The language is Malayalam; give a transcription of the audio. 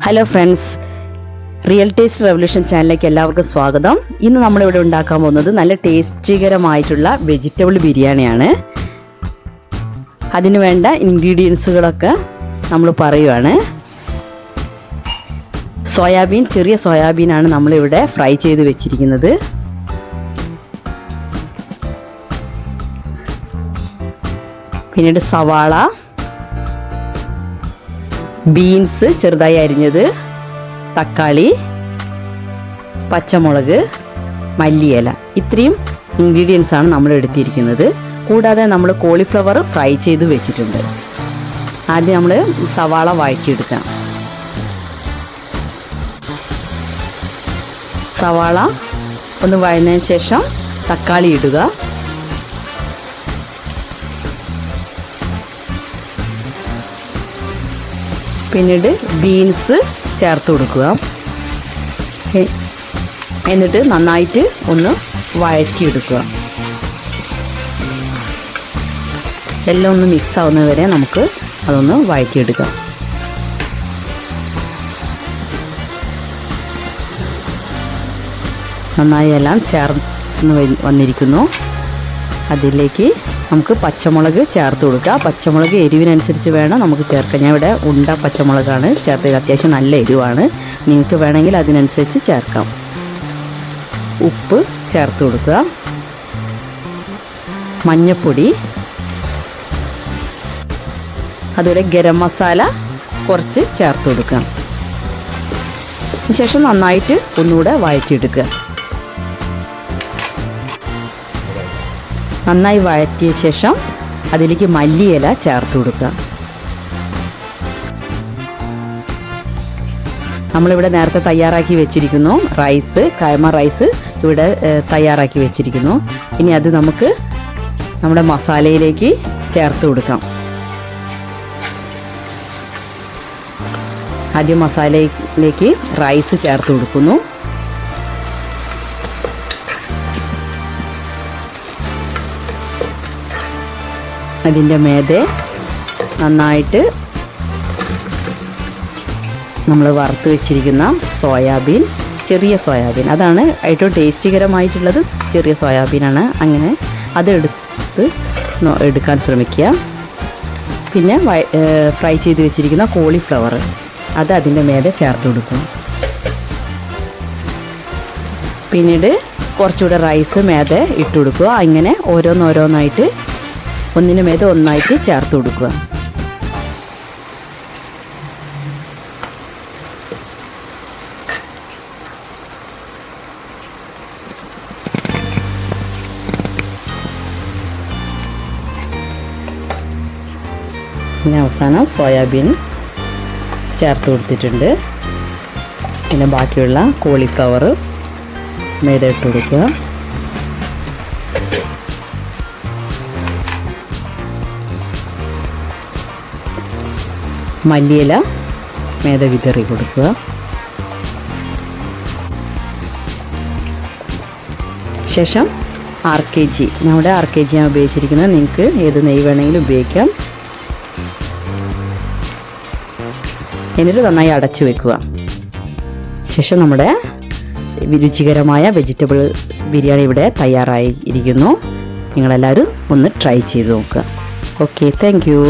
Hello friends, real taste revolution ചാനലിലേക്ക് എല്ലാവർക്കും സ്വാഗതം. ഇന്ന് നമ്മളിവിടെ ഉണ്ടാക്കാൻ പോകുന്നത് നല്ല ടേസ്റ്റികരമായിട്ടുള്ള വെജിറ്റബിൾ ബിരിയാണിയാണ്. അതിന് വേണ്ട ഇൻഗ്രീഡിയൻസുകളൊക്കെ നമ്മൾ പറയുവാണ്. ചെറിയ സോയാബീനാണ് നമ്മളിവിടെ ഫ്രൈ ചെയ്ത് വെച്ചിരിക്കുന്നത്. പിന്നീട് സവാള, ബീൻസ് ചെറുതായി അരിഞ്ഞത്, തക്കാളി, പച്ചമുളക്, മല്ലിയില, ഇത്രയും ഇൻഗ്രീഡിയൻസ് ആണ് നമ്മൾ എടുത്തിരിക്കുന്നത്. കൂടാതെ നമ്മൾ കോളിഫ്ലവർ ഫ്രൈ ചെയ്ത് വെച്ചിട്ടുണ്ട്. ആദ്യം നമ്മൾ സവാള വഴറ്റിയെടുക്കാം. സവാള ഒന്ന് വഴന്നതിന് ശേഷം തക്കാളി ഇടുക. പിന്നീട് ബീൻസ് ചേർത്ത് കൊടുക്കുക. എന്നിട്ട് നന്നായിട്ട് ഒന്ന് വഴറ്റിയെടുക്കുക. എല്ലാം ഒന്ന് മിക്സ് ആവുന്നത് വരെ നമുക്ക് അതൊന്ന് വഴറ്റിയെടുക്കാം. നന്നായി എല്ലാം ചേർന്ന് വന്നിരിക്കുന്നു. അതിലേക്ക് നമുക്ക് പച്ചമുളക് ചേർത്ത് കൊടുക്കുക. പച്ചമുളക് എരിവിനനുസരിച്ച് വേണം നമുക്ക് ചേർക്കാൻ. ഞാൻ ഇവിടെ ഉണ്ട പച്ചമുളകാണ് ചേർത്തത്. അത്യാവശ്യം നല്ല എരിവാണ്. നിങ്ങൾക്ക് വേണമെങ്കിൽ അതിനനുസരിച്ച് ചേർക്കാം. ഉപ്പ് ചേർത്ത് കൊടുക്കുക. മഞ്ഞൾപ്പൊടി, അതുപോലെ ഗരം മസാല കുറച്ച് ചേർത്ത് കൊടുക്കുക. ശേഷം നന്നായിട്ട് ഒന്നുകൂടെ വഴറ്റിയെടുക്കുക. നന്നായി വഴറ്റിയ ശേഷം അതിലേക്ക് മല്ലിയില ചേർത്ത് കൊടുക്കുക. നമ്മളിവിടെ നേരത്തെ തയ്യാറാക്കി വെച്ചിരിക്കുന്നു റൈസ്, കൈമ റൈസ് ഇവിടെ തയ്യാറാക്കി വെച്ചിരിക്കുന്നു. ഇനി അത് നമുക്ക് നമ്മുടെ മസാലയിലേക്ക് ചേർത്ത് കൊടുക്കാം. ആദ്യം മസാലയിലേക്ക് റൈസ് ചേർത്ത് കൊടുക്കുന്നു. അതിൻ്റെ മേതെ നന്നായിട്ട് നമ്മൾ വറുത്ത് വെച്ചിരിക്കുന്ന സോയാബീൻ, ചെറിയ സോയാബീൻ, അതാണ് ഏറ്റവും ടേസ്റ്റികരമായിട്ടുള്ളത്. ചെറിയ സോയാബീനാണ്. അങ്ങനെ എടുക്കാൻ ശ്രമിക്കുക. പിന്നെ ഫ്രൈ ചെയ്ത് വെച്ചിരിക്കുന്ന കോളിഫ്ലവർ, അത് അതിൻ്റെ മേലെ ചേർത്ത് കൊടുക്കും. പിന്നീട് കുറച്ചുകൂടെ റൈസ് മേതെ ഇട്ട് കൊടുക്കുക. അങ്ങനെ ഓരോന്നോരോന്നായിട്ട് ഒന്നിനു മേതെ ഒന്നായിട്ട് ചേർത്ത് കൊടുക്കുക. പിന്നെ അവസാനം സോയാബീൻ ചേർത്ത് കൊടുത്തിട്ടുണ്ട്. പിന്നെ ബാക്കിയുള്ള കോളിഫ്ലവർ മേലെ ഇട്ട് കൊടുക്കുക. മല്ലിയില മേലെ വിതറി കൊടുക്കുക. ശേഷം RKG, നമ്മുടെ RKG ആണ് ഉപയോഗിച്ചിരിക്കുന്നത്. നിങ്ങൾക്ക് ഏത് നെയ്യ് വേണമെങ്കിലും ഉപയോഗിക്കാം. എന്നിട്ട് നന്നായി അടച്ചു വെക്കുക. ശേഷം നമ്മുടെ രുചികരമായ വെജിറ്റബിൾ ബിരിയാണി ഇവിടെ തയ്യാറായിരിക്കുന്നു. നിങ്ങളെല്ലാവരും ഒന്ന് ട്രൈ ചെയ്ത് നോക്കുക. Okay, thank you.